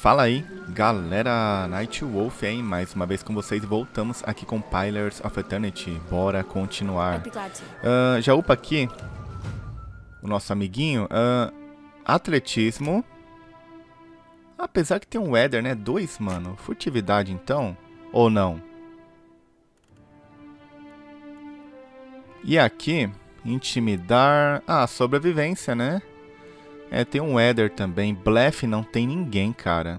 Fala aí, galera, Nightwolf, hein? Mais uma vez com vocês, voltamos aqui com Pillars of Eternity. Bora continuar. Já upa aqui o nosso amiguinho. Atletismo. Apesar que tem um Weather, né? 2, mano. Furtividade, então? Ou não? E aqui, intimidar... sobrevivência, né? Tem um Weather também. Blefe não tem ninguém, cara.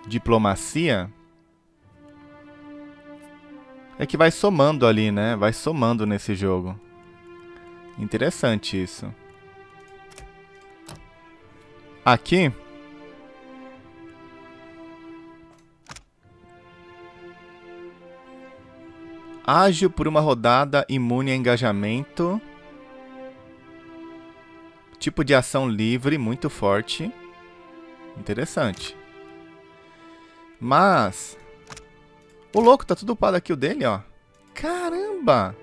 Diplomacia. É que vai somando ali, né? Vai somando nesse jogo. Interessante isso. Aqui. Ágil por uma rodada, imune a engajamento. Tipo de ação livre, muito forte. Interessante. Mas... o louco, tá tudo upado aqui o dele, ó. Caramba!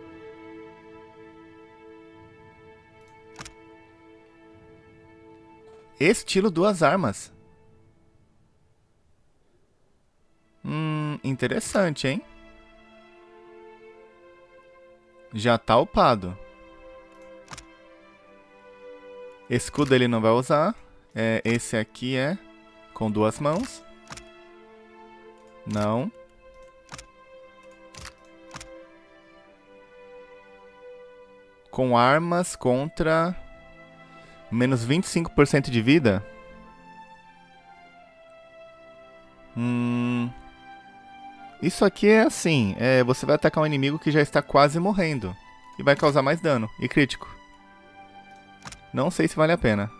Estilo 2 armas. Interessante, hein? Já tá upado. Escudo ele não vai usar. Esse aqui é com 2 mãos. Não. Com armas contra menos 25% de vida. Isso aqui é assim. Você vai atacar um inimigo que já está quase morrendo. E vai causar mais dano. E crítico. Não sei se vale a pena.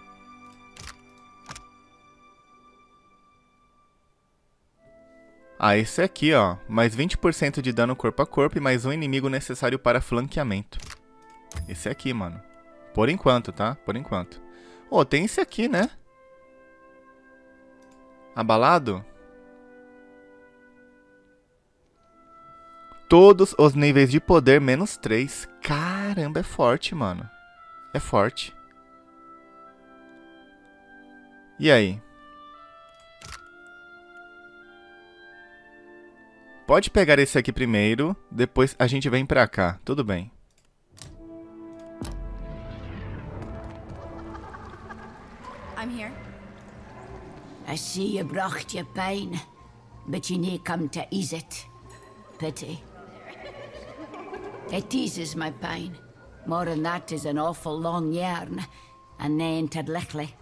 Esse aqui, ó. Mais 20% de dano corpo a corpo e mais um inimigo necessário para flanqueamento. Esse aqui, mano. Por enquanto, tá? Por enquanto. Tem esse aqui, né? Abalado? Todos os níveis de poder menos 3. Caramba, é forte, mano. É forte. E aí? Pode pegar esse aqui primeiro, depois a gente vem pra cá. Tudo bem. I'm here. I see you brought your pain, but you nae come to ease it. Pity. It eases my pain. More than that is an awful long yarn, and nae to lickly.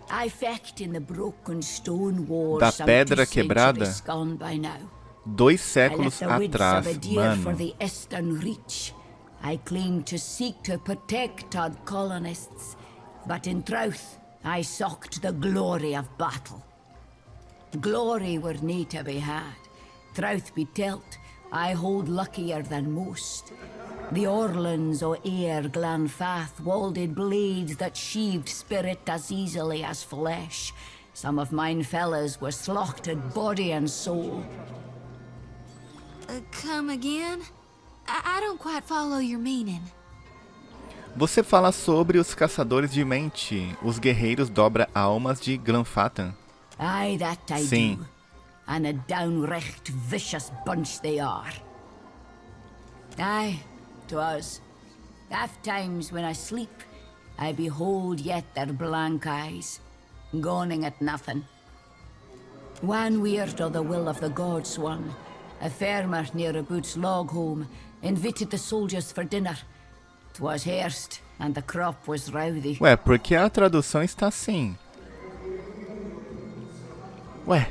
I fecht in the broken stone wars Da some pedra 2 quebrada? centuries gone by now. 2 I séculos left the woods atrás, of a deer for mano. the eastern reach. I claimed to seek to protect our colonists, but in truth, I sought the glory of battle. Glory were nae to be had. Truth be telt, I hold luckier than most. The Orlans o' Ayr Glanfath walded blades that sheathed spirit as easily as flesh. Some of mine fellas were slaughtered body and soul. Come again? I don't quite follow your meaning. Você fala sobre os caçadores de mente, os guerreiros dobra-almas de Glanfatan. Aye, that I Sim. do. And a downright vicious bunch they are. Aye, 'twas. Oft times when I sleep, I behold yet their blank eyes, goning at nothing. One weird o' the will of the gods one, a farmer near about's log home, invited the soldiers for dinner. 'Twas hairst, and the crop was rowdy. Ué, porque a tradução está assim. Ué,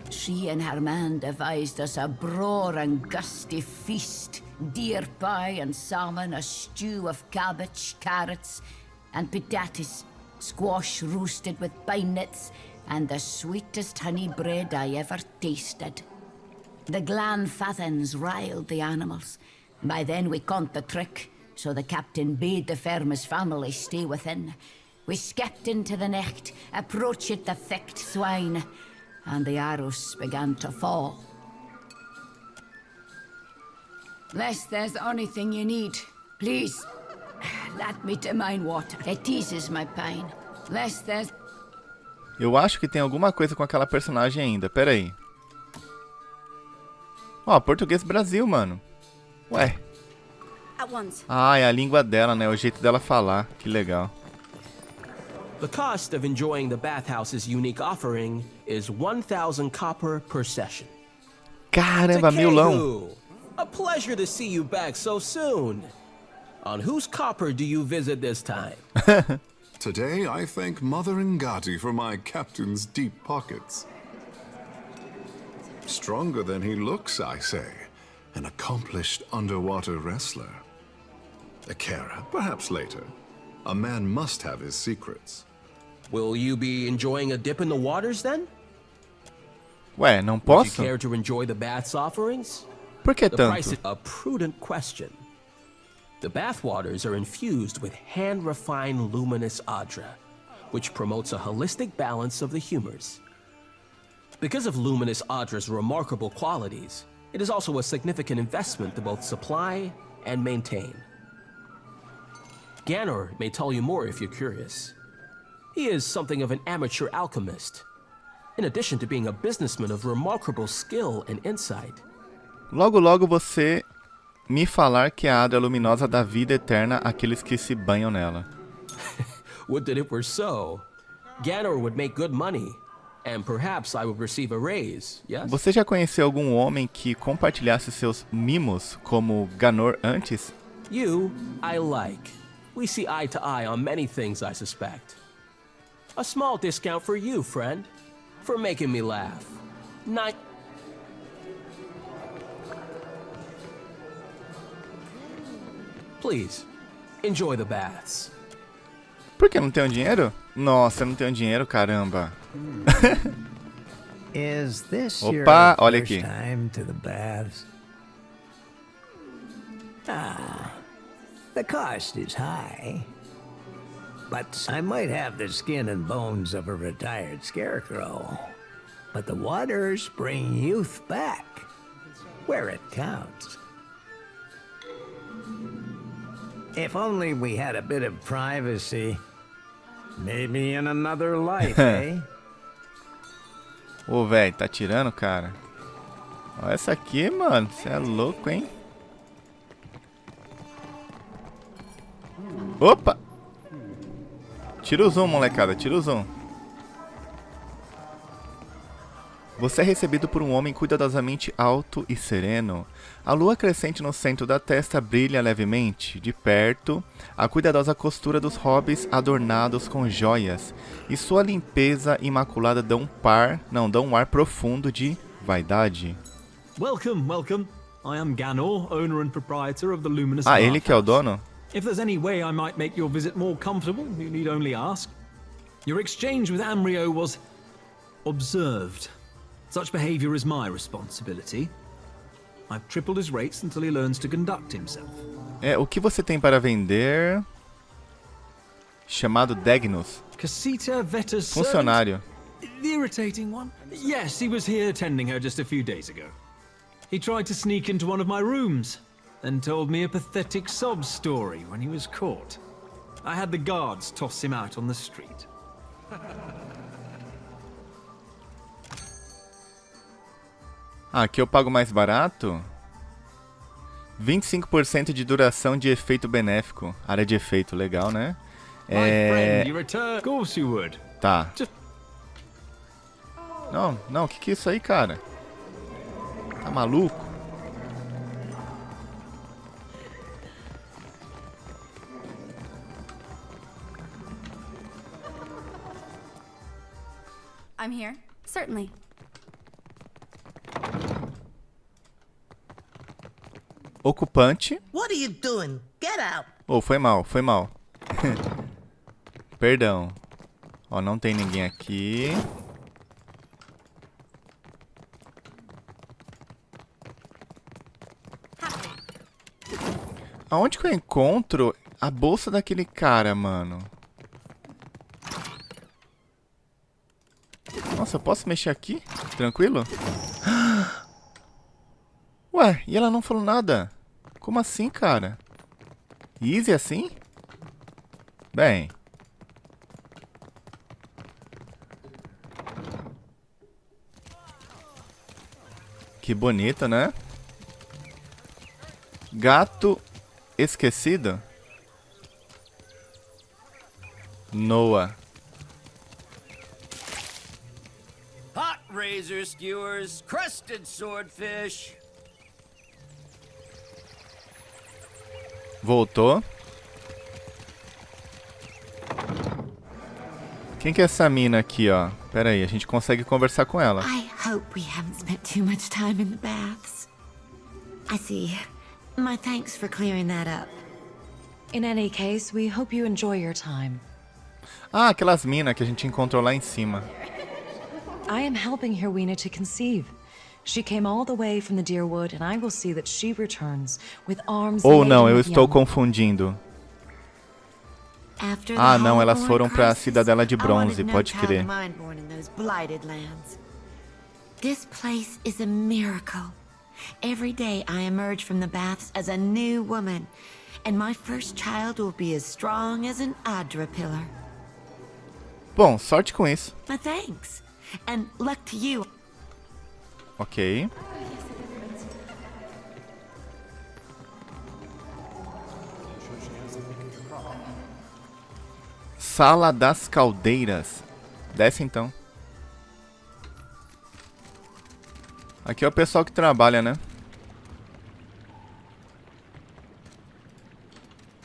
She and her man devised us a braw and gusty feast. Deer pie and salmon, a stew of cabbage, carrots, and potatoes. Squash roasted with pine nuts, and the sweetest honey bread I ever tasted. The Glanfathans riled the animals. By then we caught the trick, so the captain bade the farmer's family stay within. We skipped into the necht, approached the thick swine, and the arrows began to fall. Unless there's anything you need, please, let me to mine water. It eases my pain. Less than... Eu acho que tem alguma coisa com aquela personagem ainda. Pera aí. Ó, português Brasil, mano. Ué. At once. Ah, é a língua dela, né? O jeito dela falar. Que legal. The cost of enjoying the bathhouse's unique offering is 1,000 copper per session. Caramba, milão. Takeru, a pleasure to see you back so soon. On whose copper do you visit this time? Today, I thank Mother Ngati for my captain's deep pockets. Stronger than he looks, I say. An accomplished underwater wrestler. Akira, perhaps later. A man must have his secrets. Will you be enjoying a dip in the waters then? Ué, não Would you posso? care to enjoy the bath's offerings? Por que The price tanto? is a prudent question. The bathwaters are infused with hand-refined luminous adra, which promotes a holistic balance of the humors. Because of luminous adra's remarkable qualities, it is also a significant investment to both supply and maintain. Ganor may tell you more if you're curious. He is something of an amateur alchemist, in addition to being a businessman of remarkable skill and insight. Logo, logo você me falar que a Adra Luminosa dá vida eterna àqueles que se banham nela. Would that it were so. Ganor would make good money, and perhaps I would receive a raise, yes? Você já conheceu algum homem que compartilhasse seus mimos como Ganor antes? You, I like. We see eye to eye on many things, I suspect. A small discount for you, friend, for making me laugh. Not... Please, enjoy the baths. Por que não tenho dinheiro? Nossa, eu não tenho dinheiro, caramba. Is this Opa, your olha first aqui. time to the baths? The cost is high, but I might have the skin and bones of a retired scarecrow. But the waters bring youth back, where it counts. If only we had a bit of privacy. Maybe in another life, eh? Ô, velho, tá tirando, cara? Olha essa aqui, mano. Você é louco, hein? Opa! Tira o zoom, molecada. Tira o zoom. Você é recebido por um homem cuidadosamente alto e sereno. A lua crescente no centro da testa brilha levemente. De perto, a cuidadosa costura dos hobbies adornados com joias. E sua limpeza imaculada dão um ar profundo de vaidade. Welcome, welcome. I am Ganor, owner and proprietor of the Luminous Ah, ele que é o Bathhouse. dono? If there's any way I might make your visit more comfortable, you need only ask. Your exchange with Amrio was observed. Such behavior is my responsibility. I've tripled his rates until he learns to conduct himself. É, o que você tem para vender? Chamado Degnos. Casita Veta's Funcionário. servant? The irritating one? Yes, he was here tending her just a few days ago. He tried to sneak into one of my rooms, then told me a pathetic sob story when he was caught. I had the guards toss him out on the street. Ah, aqui eu pago mais barato? 25% de duração de efeito benéfico. Área de efeito, legal, né? My friend, you return. Of course you would. Tá. Just- Não, o que é isso aí, cara? Tá maluco? I'm here. Certainly. Ocupante. What are you doing? Get out! Oh, foi mal. Perdão. Ó, não tem ninguém aqui. Aonde que eu encontro a bolsa daquele cara, mano? Nossa, eu posso mexer aqui? Tranquilo? Ué, e ela não falou nada? Como assim, cara? Easy assim? Bem. Que bonito, né? Gato esquecido. Noah. Hot razor skewers, crusted swordfish. Voltou. Quem que é essa mina aqui, ó? Pera aí, a gente consegue conversar com ela. I hope we haven't spent too much time in the baths. I see. My thanks for clearing that up. In any case, we hope you enjoy your time. Ah, aquelas minas que a gente encontrou lá em cima. I am helping Herwina to conceive. She came all the way from the Deerwood, and I will see that she returns with arms Ou laden não, eu with estou young. confundindo. After the Ah, não, elas Hallborn foram pra crisis, Cidadela de I Bronze, wanted no pode child crer. of mine born in those blighted lands. This place is a miracle. Every day I emerge from the baths as a new woman, and my first child will be as strong as an Adra pillar. Bom, sorte com isso. My thanks, and luck to you. Ok. Sala das Caldeiras. Desce então. Aqui é o pessoal que trabalha, né?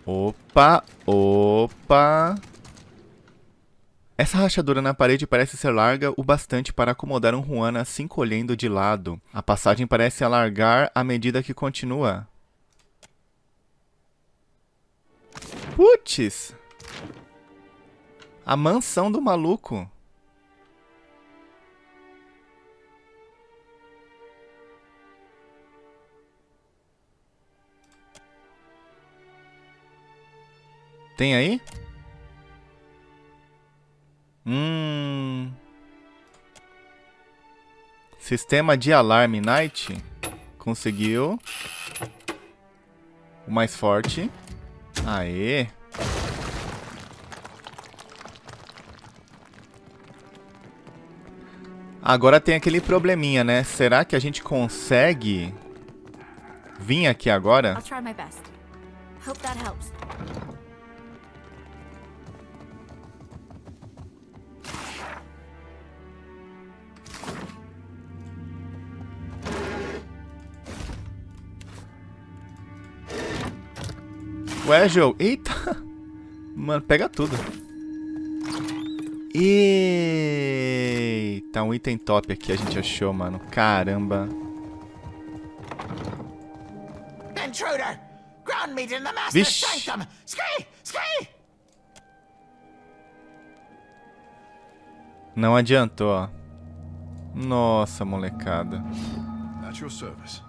Opa, opa. Essa rachadura na parede parece ser larga o bastante para acomodar um Juan assim colhendo de lado. A passagem parece alargar à medida que continua. Putz! A mansão do maluco. Tem aí? Sistema de alarme Knight. Conseguiu. O mais forte. Aê. Agora tem aquele probleminha, né? Será que a gente consegue vir aqui agora? I'll try my best. Hope that helps. Ué, Joe. Eita. Mano, pega tudo. Eita, um item top aqui a gente achou, mano. Caramba. Intruder! Ground meat in the master's Vixe. sanctum! Ski! Ski! Não adiantou, ó. Nossa, molecada. At your service.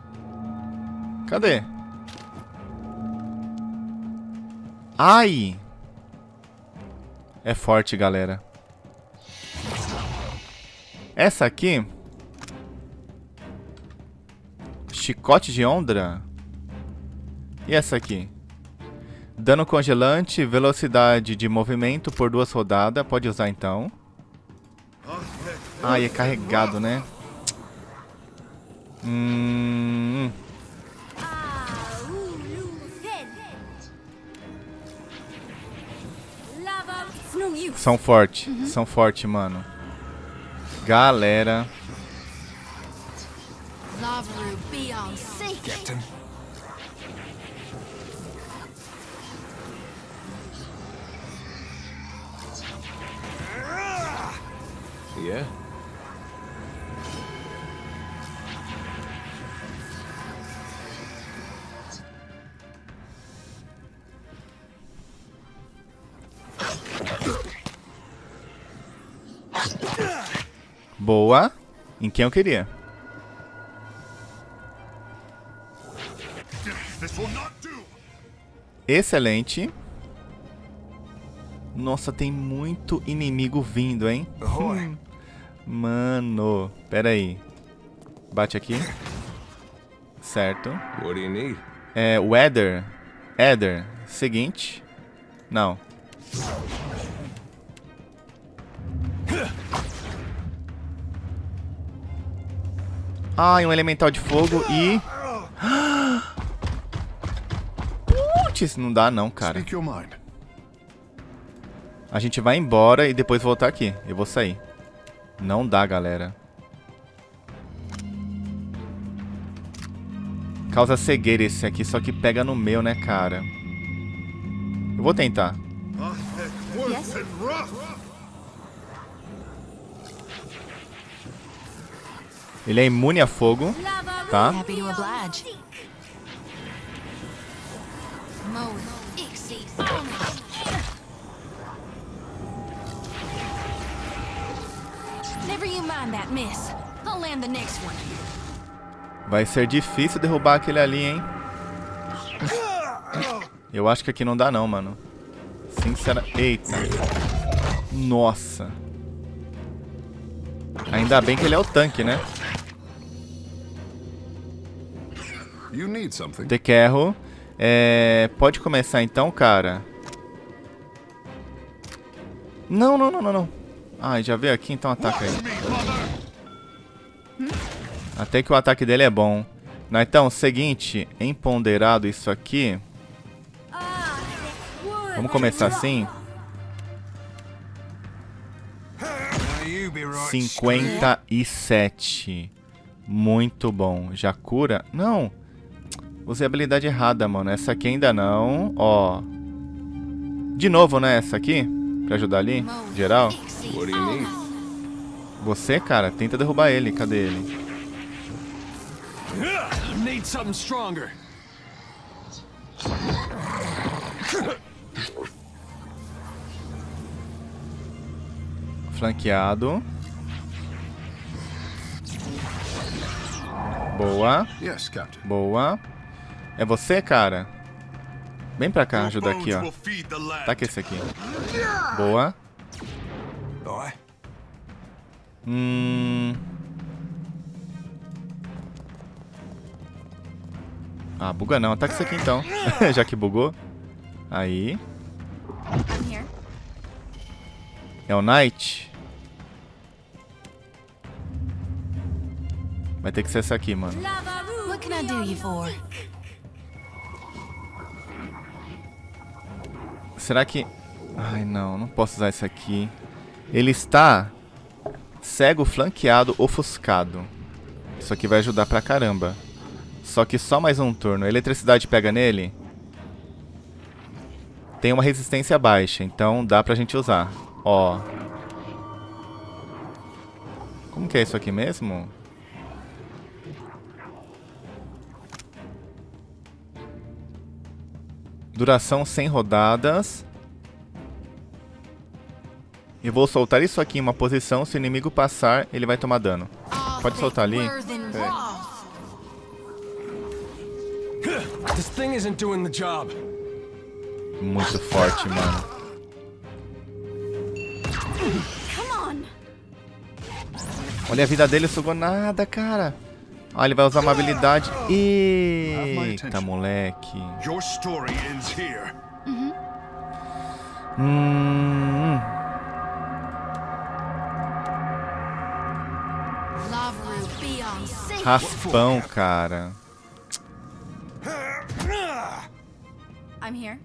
Cadê? Ai! É forte, galera. Essa aqui... Chicote de Ondra. E essa aqui? Dano congelante, velocidade de movimento por 2 rodadas. Pode usar então. Ai, é carregado, né? São fortes, mano. Galera. Lavaru be on sea. Captain. Yeah? Boa. Em quem eu queria. Excelente. Nossa, tem muito inimigo vindo, hein? Mano, pera aí. Bate aqui. Certo. What do you need? É, Weather. Ether. Seguinte. Não. Ai, um elemental de fogo e... Putz, não dá não, cara. Speak your mind. A gente vai embora e depois voltar aqui. Eu vou sair. Não dá, galera. Causa cegueira esse aqui, só que pega no meu, né, cara? Eu vou tentar. Ele é imune a fogo, tá? Happy to oblige. Never you mind that miss. I'll land the next one. Vai ser difícil derrubar aquele ali, hein? Eu acho que aqui não dá não, mano. Sinceramente. Eita. Nossa. Ainda bem que ele é o tanque, né? You need something. Tequerro. Pode começar então, cara? Não, não, não, não, não. Ai, já veio aqui, então ataca aí. Até que o ataque dele é bom. Então, seguinte, empoderado isso aqui. Vamos começar assim. 57. Muito bom. Já cura? Não. Usei a habilidade errada, mano. Essa aqui ainda não. Ó. De novo, né? Essa aqui. Pra ajudar ali. Geral. What do you need? Você, cara, tenta derrubar ele. Cadê ele? Need something stronger. Flanqueado. Boa. Yes, Captain. Boa. É você, cara? Vem pra cá, ajuda aqui, ó. Taca esse aqui. Boa. Ah, buga não. Ataca isso aqui então. Já que bugou. Aí. É o Knight. Vai ter que ser essa aqui, mano. What can I do you for? Será que... Ai, não. Não posso usar esse aqui. Ele está cego, flanqueado, ofuscado. Isso aqui vai ajudar pra caramba. Só que só mais um turno. A eletricidade pega nele. Tem uma resistência baixa, então dá pra gente usar. Ó. Como que é isso aqui mesmo? Duração 100 rodadas. Eu vou soltar isso aqui em uma posição. Se o inimigo passar, ele vai tomar dano. Pode soltar ali. This thing isn't doing the job. Muito forte, mano. Olha, a vida dele sugou nada, cara. Ah, ele vai usar uma habilidade. Eita, moleque. Your story ends here. Raspão, cara. I'm here.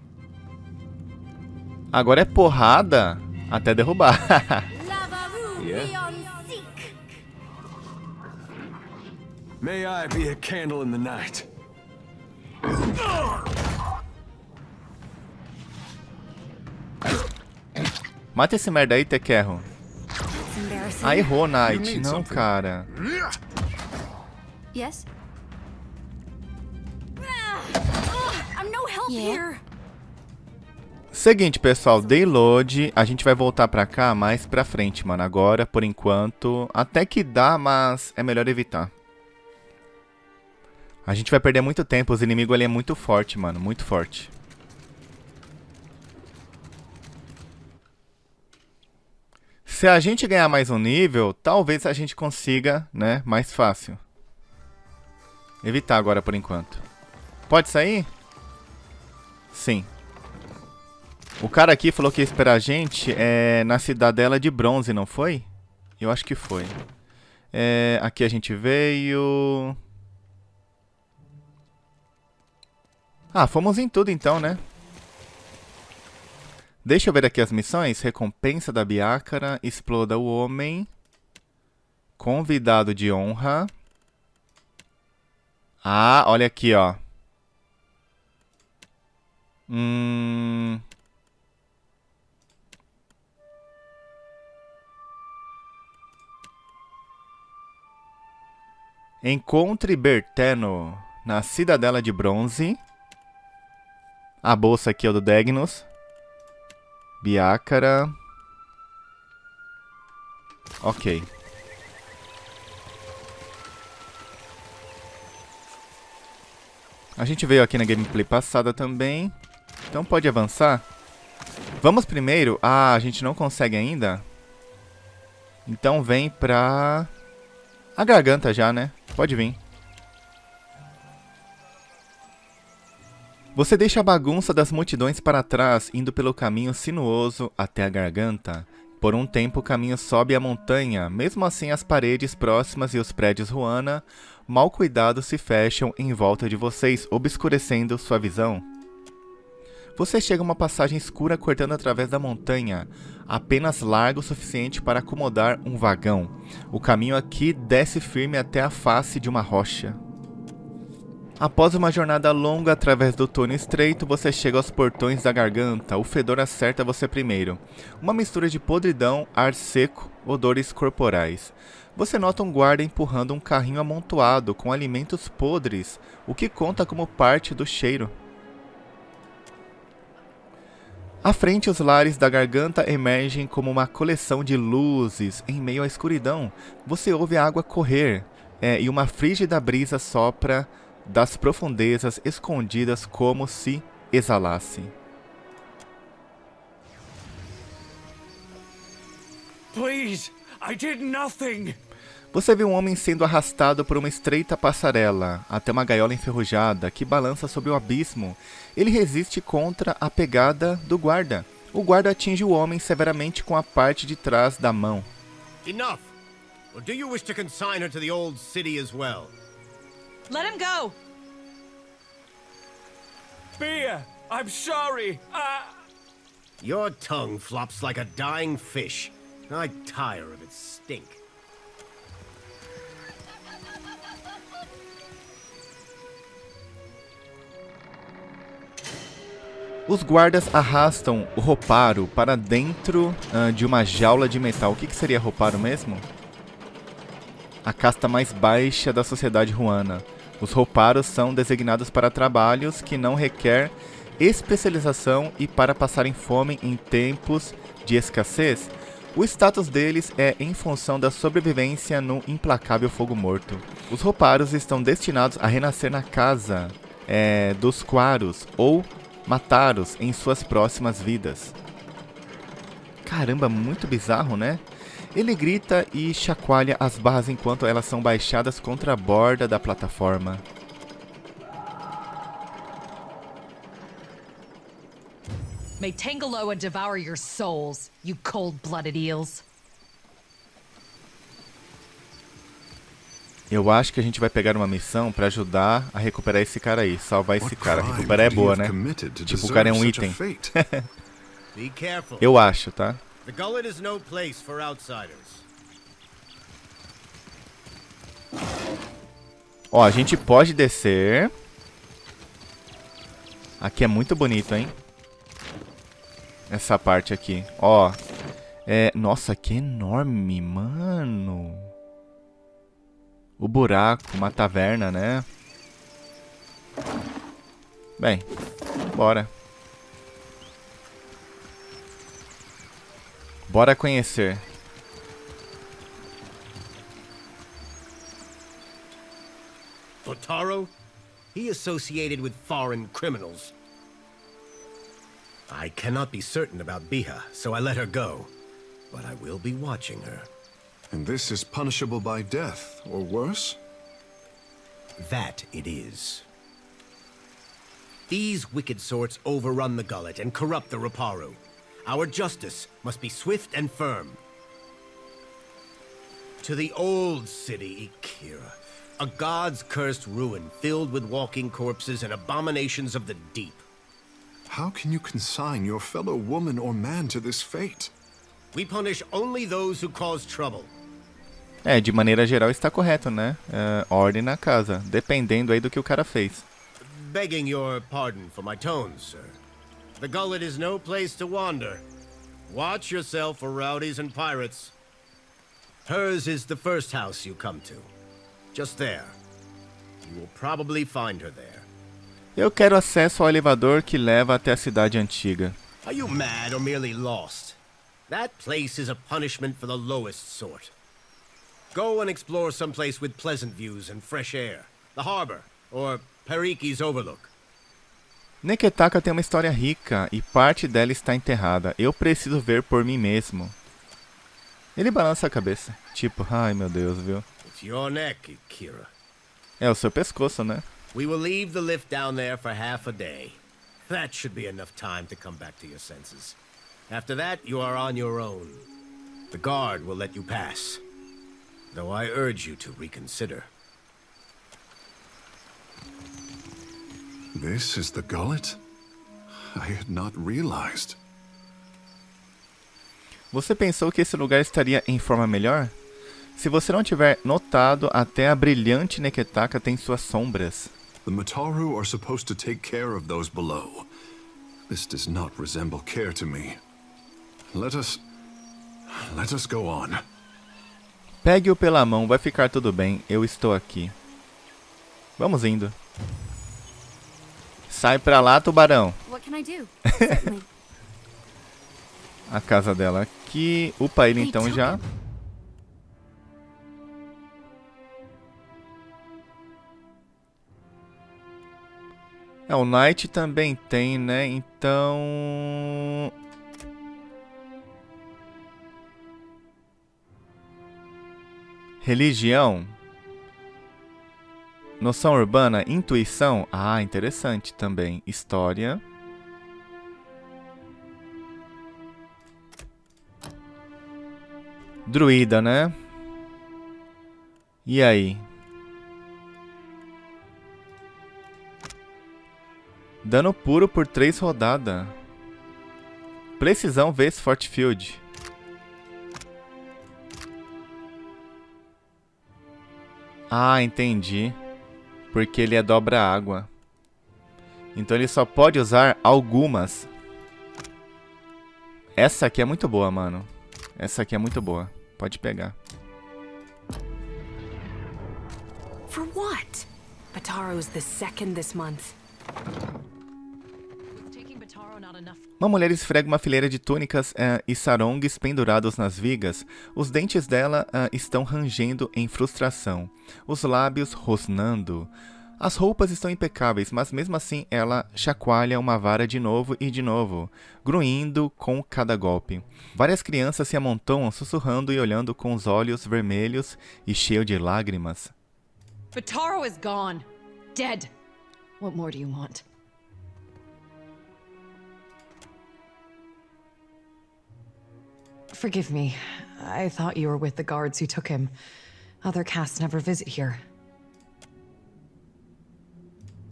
Agora é porrada até derrubar. May I be a candle in the night. Mata esse merda aí, Tequerro. Ah, errou, Knight. Não, cara. Yes? I'm no help here. Seguinte, pessoal, dei load. A gente vai voltar pra cá mais pra frente, mano. Agora, por enquanto, até que dá, mas é melhor evitar. A gente vai perder muito tempo. Os inimigos ali é muito forte, mano. Muito forte. Se a gente ganhar mais um nível, talvez a gente consiga, né, mais fácil. Evitar agora por enquanto. Pode sair? Sim. O cara aqui falou que ia esperar a gente na Cidadela de Bronze, não foi? Eu acho que foi. Aqui a gente veio... Ah, fomos em tudo então, né? Deixa eu ver aqui as missões. Recompensa da Biácara, exploda o homem, convidado de honra. Ah, olha aqui, ó. Encontre Berteno na Cidadela de Bronze. A bolsa aqui é o do Degnos. Biácara. Ok. A gente veio aqui na gameplay passada também. Então pode avançar. Vamos primeiro... Ah, a gente não consegue ainda. Então vem pra... A garganta já, né? Pode vir. Você deixa a bagunça das multidões para trás, indo pelo caminho sinuoso até a garganta. Por um tempo o caminho sobe a montanha, mesmo assim as paredes próximas e os prédios Ruana, mal cuidados, se fecham em volta de vocês, obscurecendo sua visão. Você chega a uma passagem escura cortando através da montanha, apenas largo o suficiente para acomodar um vagão. O caminho aqui desce firme até a face de uma rocha. Após uma jornada longa através do túnel estreito, você chega aos portões da garganta. O fedor acerta você primeiro. Uma mistura de podridão, ar seco, odores corporais. Você nota um guarda empurrando um carrinho amontoado com alimentos podres, o que conta como parte do cheiro. À frente, os lares da garganta emergem como uma coleção de luzes em meio à escuridão. Você ouve a água correr e uma frígida brisa sopra das profundezas escondidas como se exalasse. Please, I did nothing. Você vê um homem sendo arrastado por uma estreita passarela até uma gaiola enferrujada que balança sobre o abismo. Ele resiste contra a pegada do guarda. O guarda atinge o homem severamente com a parte de trás da mão. Enough! Or do you wish to consign her to the old city as well? Let him go! Bia, I'm sorry. Your tongue flops like a dying fish. I tire of its stink. Os guardas arrastam o Roparo para dentro de uma jaula de metal. O que seria Roparo mesmo? A casta mais baixa da sociedade Ruana. Os Roparos são designados para trabalhos que não requer especialização e para passarem fome em tempos de escassez. O status deles é em função da sobrevivência no implacável fogo morto. Os Roparos estão destinados a renascer na casa dos Quaros ou matá-los em suas próximas vidas. Caramba, muito bizarro, né? Ele grita e chacoalha as barras enquanto elas são baixadas contra a borda da plataforma. May Tangaloa devour your souls, you cold-blooded eels. Eu acho que a gente vai pegar uma missão pra ajudar a recuperar esse cara aí, salvar esse cara. Recuperar é boa, né? Tipo, o cara é um item. Eu acho, tá? The gullet is no place for outsiders. Ó, a gente pode descer. Aqui é muito bonito, hein? Essa parte aqui. Ó. Nossa, que enorme, mano. O buraco, uma taverna, né? Bem, bora. Bora conhecer. Otaro? He associated with foreign criminals. I cannot be certain about Biha, so I let her go. But I will be watching her. And this is punishable by death, or worse? That it is. These wicked sorts overrun the gullet and corrupt the Raparu. Our justice must be swift and firm. to the old city, Ikira. A god's cursed ruin filled with walking corpses and abominations of the deep. How can you consign your fellow woman or man to this fate? We punish only those who cause trouble. De maneira geral está correto, né? Ordem na casa, dependendo aí do que o cara fez. Begging your pardon for my tones, sir. The gullet is no place to wander. Watch yourself for rowdies and pirates. Hers is the first house you come to. Just there. You will probably find her there. Eu quero acesso ao elevador que leva até a cidade antiga. Are you mad or merely lost? That place is a punishment for the lowest sort. Go and explore someplace with pleasant views and fresh air. The harbor, or Periki's Overlook. Neketaka tem uma história rica e parte dela está enterrada. Eu preciso ver por mim mesmo. Ele balança a cabeça, tipo, ai meu Deus, viu? It's your neck, Ikira. É o seu pescoço, né? We will leave the lift down there for half a day. That should be enough time to come back to your senses. After that, you are on your own. The guard will let you pass, though I urge you to reconsider. This is the gullet? I had not realized. Você pensou que esse lugar estaria em forma melhor? Se você não tiver notado, até a brilhante Neketaka tem suas sombras. The Mataru are supposed to take care of those below. This does not resemble care to me. Let us go on. Pegue-o pela mão, vai ficar tudo bem, eu estou aqui. Vamos indo. Sai pra lá, tubarão. What can I do? Certainly. A casa dela aqui. Upa, ele então já. O Knight também tem, né? Então... Religião. Noção urbana, intuição. Ah, interessante também. História. Druida, né? E aí? Dano puro por 3 rodadas. Precisão vs Fortfield. Ah, entendi. Porque ele é dobra água. Então ele só pode usar algumas. Essa aqui é muito boa, mano. Essa aqui é muito boa. Pode pegar. For what? Bataro's the second this month. Uma mulher esfrega uma fileira de túnicas e sarongues pendurados nas vigas. Os dentes dela estão rangendo em frustração, os lábios rosnando. As roupas estão impecáveis, mas mesmo assim ela chacoalha uma vara de novo e de novo, grunhindo com cada golpe. Várias crianças se amontoam, sussurrando e olhando com os olhos vermelhos e cheios de lágrimas. Bataro is gone. Dead. What more do you want? Forgive me. I thought you were with the guards who took him. Other casts never visit here.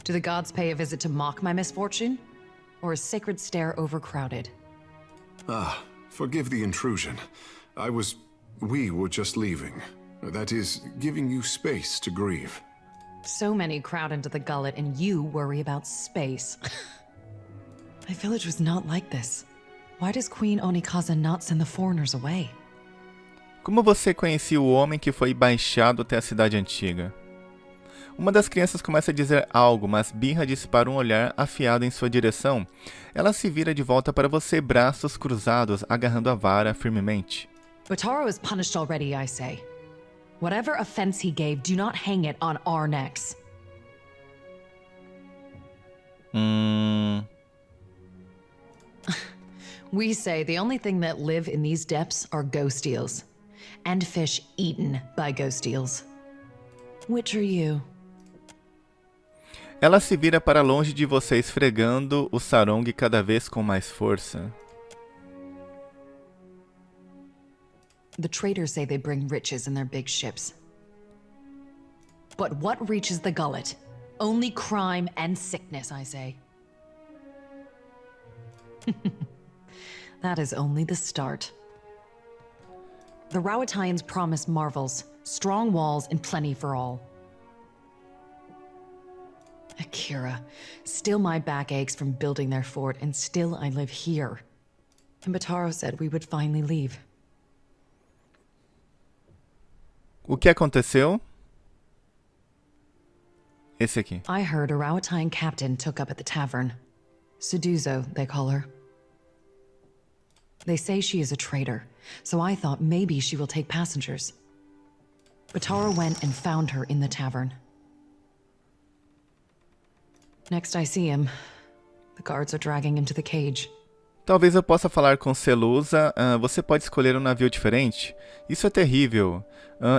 Do the gods pay a visit to mock my misfortune? Or is Sacred Stair overcrowded? Ah, forgive the intrusion. We were just leaving. That is, giving you space to grieve. So many crowd into the gullet and you worry about space. My village was not like this. Why does Queen Onikaza not send the foreigners away? Como você conhecia o homem que foi baixado até a cidade antiga? Uma das crianças começa a dizer algo, mas Birra dispara um olhar afiado em sua direção. Ela se vira de volta para você, braços cruzados, agarrando a vara firmemente. Bataro is punished already, I say. Whatever offense he gave, do not hang it on our necks. We say the only thing that live in these depths are ghost eels. And fish eaten by ghost eels. Which are you? Ela se vira para longe de você, esfregando o sarong cada vez com mais força. The traders say they bring riches in their big ships. But what reaches the gullet? Only crime and sickness, I say. That is only the start. The Rowathians promise marvels, strong walls, and plenty for all. Akira, still my back aches from building their fort, and still I live here. And Bataro said we would finally leave. O que aconteceu? Esse aqui. I heard a Rowathian captain took up at the tavern. Suduzo, they call her. They say she is a traitor, so I thought maybe she will take passengers. Bataro went and found her in the tavern. Next I see him, the guards are dragging him to the cage. Talvez eu possa falar com Celusa. Você pode escolher um navio diferente? Isso é terrível.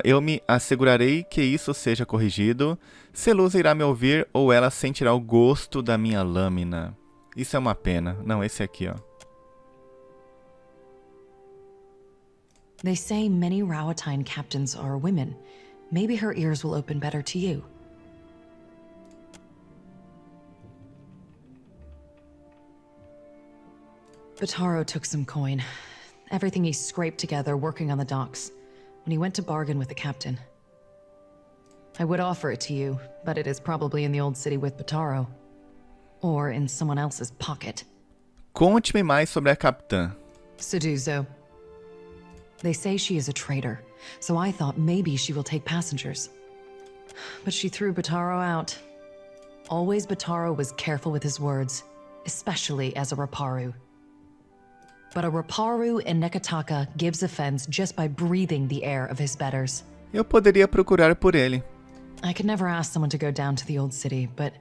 Eu me assegurarei que isso seja corrigido. Celusa irá me ouvir ou ela sentirá o gosto da minha lâmina. Isso é uma pena. Não, esse aqui, ó. They say many Rowathian captains are women. Maybe her ears will open better to you. Bataro took some coin. Everything he scraped together working on the docks, when he went to bargain with the captain. I would offer it to you, but it is probably in the old city with Bataro. Or in someone else's pocket. Conte-me mais sobre a capitã. Suduzo. They say she is a traitor, so I thought maybe she will take passengers. But she threw Bataro out. Always Bataro was careful with his words, especially as a Raparu. But a Raparu in Nekataka gives offense just by breathing the air of his betters. Eu poderia procurar por ele. I could never ask someone to go down to the old city, but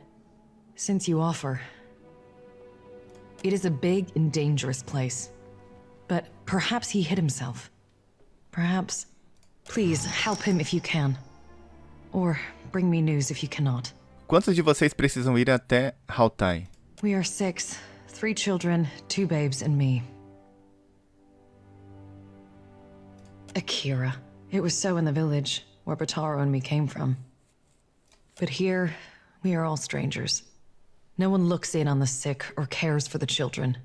since you offer... It is a big and dangerous place. But perhaps he hid himself. Perhaps... Please, help him if you can. Or bring me news if you cannot. Quantos de vocês precisam ir até Hautai? We are 6. 3 children, 2 babes, and me. Akira. It was so in the village, where Bataro and me came from. But here, we are all strangers. No one looks in on the sick or cares for the children.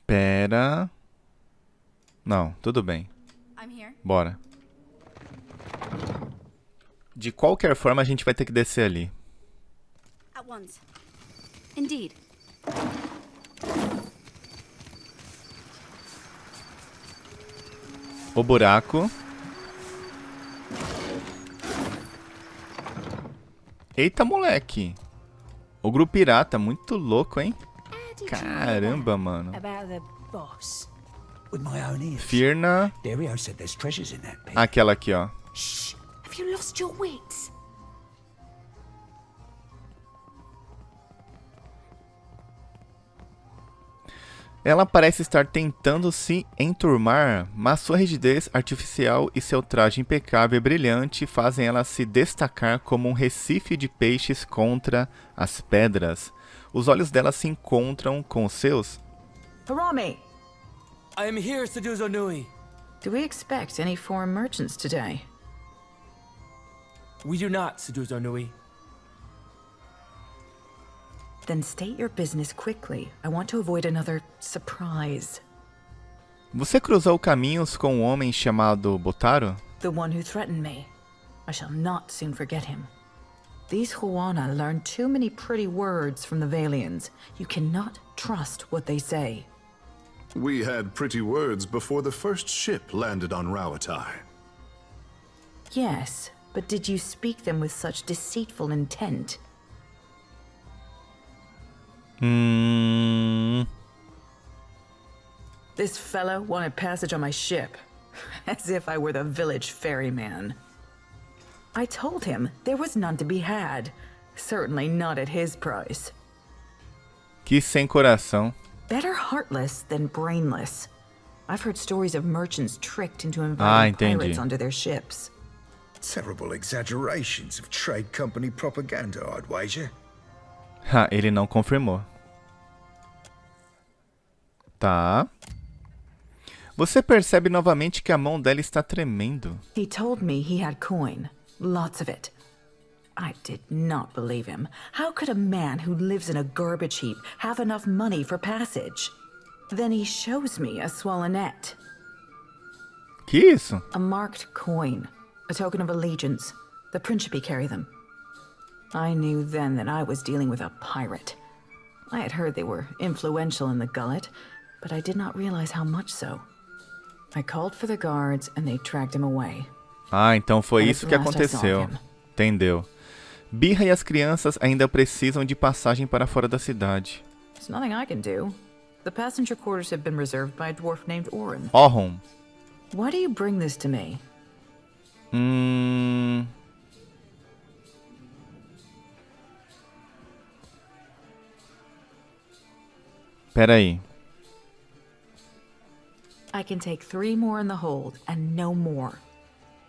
Pera... Não, tudo bem. Bora. De qualquer forma, a gente vai ter que descer ali. At once. Indeed. O buraco. Eita, moleque. O grupo pirata, muito louco, hein? Caramba, mano. Firna. Aquela aqui, ó. Shh! Have you lost your wits? Ela parece estar tentando se enturmar, mas sua rigidez artificial e seu traje impecável e brilhante fazem ela se destacar como um recife de peixes contra as pedras. Os olhos dela se encontram com os seus. Harami! I am here, Suduzo Nui. Do we expect any foreign merchants today? We do not, Suduzo Nui. Then state your business quickly. I want to avoid another surprise. Você cruzou caminhos com um homem chamado Botaro? The one who threatened me. I shall not soon forget him. These Huana learn too many pretty words from the Valians. You cannot trust what they say. We had pretty words before the first ship landed on Rawatai. Yes, but did you speak them with such deceitful intent? This fellow wanted passage on my ship, as if I were the village ferryman. I told him there was none to be had, certainly not at his price. Que sem coração. Better heartless than brainless. I've heard stories of merchants tricked into inviting pirates onto their ships. Terrible exaggerations of trade company propaganda, I'd wager. Ha, ele não confirmou. Tá. Você percebe novamente que a mão dela está tremendo. He told me he had coin. Lots of it. I did not believe him. How could a man who lives in a garbage heap have enough money for passage? Then he shows me a swollenette. Que isso? A marked coin. A token of allegiance. The Principe carry them. I knew then that I was dealing with a pirate. I had heard they were influential in the Gullet, but I did not realize how much so. I called for the guards and they tracked him away. Ah, então foi isso que aconteceu. Entendeu. Birra e as crianças ainda precisam de passagem para fora da cidade. There's nothing I can do. The passenger quarters have been reserved by a dwarf named Orin. Orron. Why do you bring this to me? Pera aí. I can take 3 more in the hold, and no more.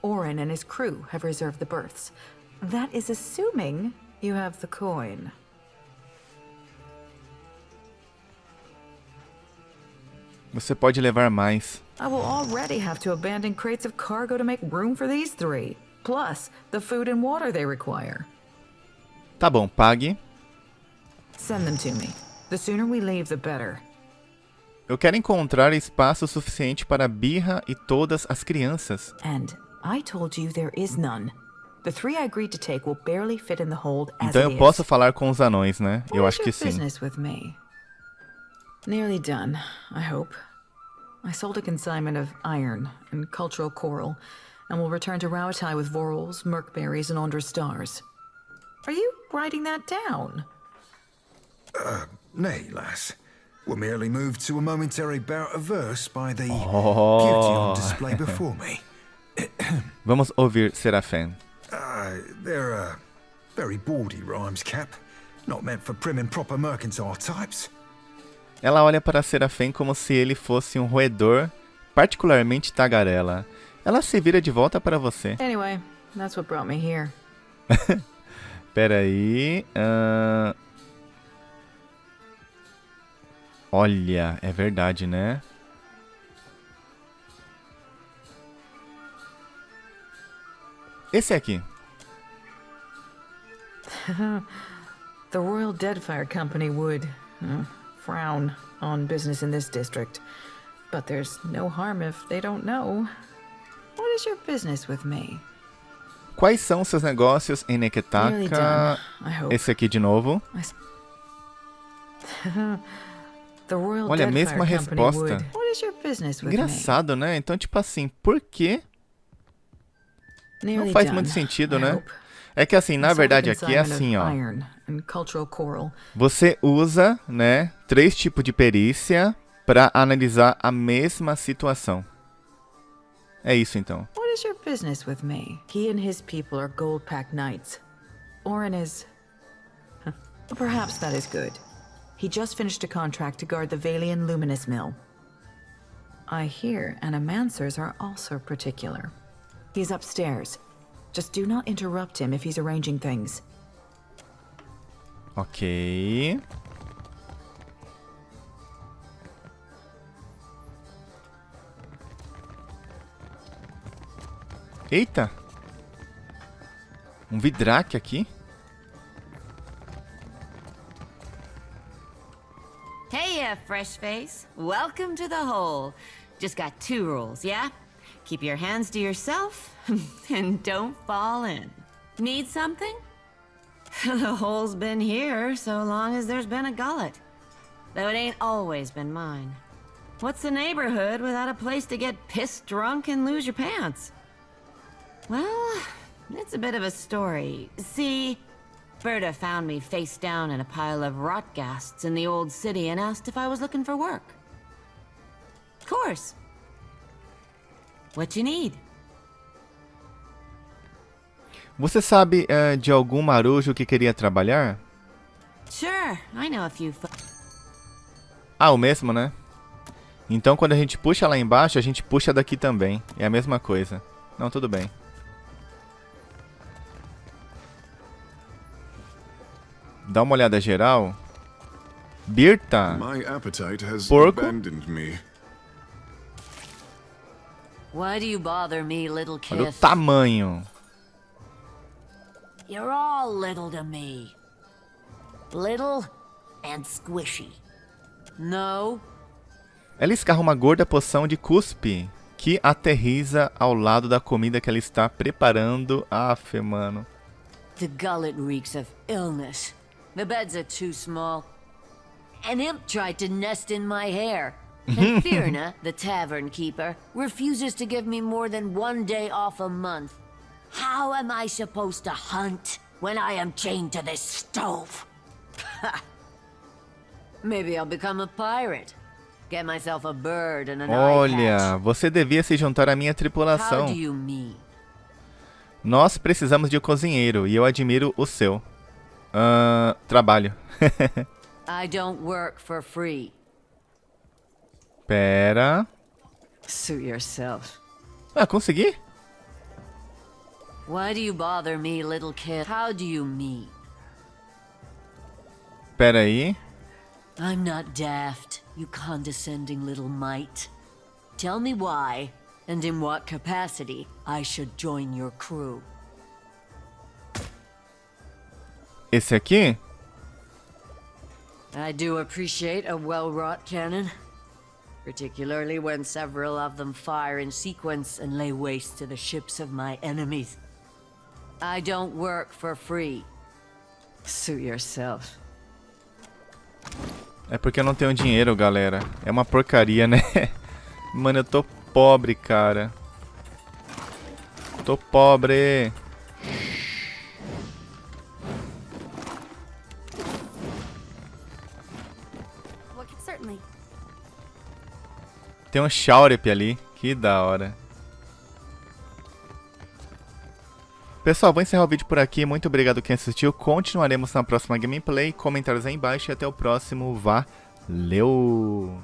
Orin and his crew have reserved the berths. That is assuming you have the coin. Você pode levar mais. I will already have to abandon crates of cargo to make room for these 3. Plus, the food and water they require. Tá bom, pague. Send them to me. The sooner we leave, the better. Eu quero encontrar espaço suficiente para Birra e todas as crianças. And I told you there is none. The 3 I agreed to take will barely fit in the hold as Então it eu posso falar com os anões, né? Eu What is acho que your sim. business with me? Nearly done, I hope. I sold a consignment of iron and cultural coral, and will return to Rauatai with Vorals, Merkberries, and Ondra stars. Are you writing that down? Nay, lass. We merely moved to a momentary bout of verse by the beauty on display before me. Vamos ouvir Serafém. They're very bawdy rhymes, Cap. Not meant for prim and proper mercantile types. Ela olha para Serafém como se ele fosse um roedor particularmente tagarela. Ela se vira de volta para você. Anyway, that's what brought me here. Pera aí. Olha, é verdade, né? Esse aqui. The Royal Deadfire Company would frown on business in this district. But there's no harm if they don't know. What is your business with me? Quais são seus negócios em Neketaka? Esse aqui de novo. Olha, a mesma resposta. Engraçado, né? Então, tipo assim, por quê? Não faz muito sentido, né? É que assim, na verdade aqui é assim, ó. Você usa, né, 3 tipos de perícia para analisar a mesma situação. É isso então. What is your business with me? He and his people are gold-packed knights. Orin is... Perhaps that is good. He just finished a contract to guard the Valian Luminous Mill. I hear animancers are also particular. He's upstairs. Just do not interrupt him if he's arranging things. Ok. Eita! Um vidraque aqui. Hey, fresh face. Welcome to the hole. Just got 2 rules, yeah? Keep your hands to yourself, and don't fall in. Need something? The hole's been here so long as there's been a gullet. Though it ain't always been mine. What's the neighborhood without a place to get pissed drunk and lose your pants? Well, it's a bit of a story. See, Berta found me face down in a pile of rotgasts in the old city and asked if I was looking for work. Of course. What you need? Você sabe de algum marujo que queria trabalhar? Sure, I know a few. Ah, o mesmo, né? Então quando a gente puxa lá embaixo, a gente puxa daqui também. É a mesma coisa. Não, tudo bem. Dá uma olhada geral. Birta. My appetite has Porco. abandoned me. Why do you bother me, little Olha o kith? tamanho. You're all little to me. Little and squishy. No. Ela escarra uma gorda poção de cuspe que aterriza ao lado da comida que ela está preparando. Aff, mano. The gullet reeks of illness. The beds are too small. An imp tried to nest in my hair. And Firna, the tavern keeper, refuses to give me more than 1 day off a month. How am I supposed to hunt when I am chained to this stove? Maybe I'll become a pirate. Get myself a bird and an Olha, você devia se juntar à minha tripulação. How do you mean? Nós precisamos de um cozinheiro e eu admiro o seu. Trabalho. I don't work for free. Pera. Suit yourself. Ah, consegui? Why do you bother me, little kid? How do you mean? Pera aí. I'm not daft, you condescending little mite. Tell me why, and in what capacity, I should join your crew. Esse aqui? I do appreciate a well-wrought cannon. Particularly when several of them fire in sequence and lay waste to the ships of my enemies. I don't work for free. Suit yourself. É porque eu não tenho dinheiro, galera. É uma porcaria, né? Mano, eu tô pobre, cara. Tô pobre. Certainly. Tem um Shaurep ali. Que da hora. Pessoal, vou encerrar o vídeo por aqui. Muito obrigado quem assistiu. Continuaremos na próxima gameplay. Comentários aí embaixo e até o próximo. Valeu!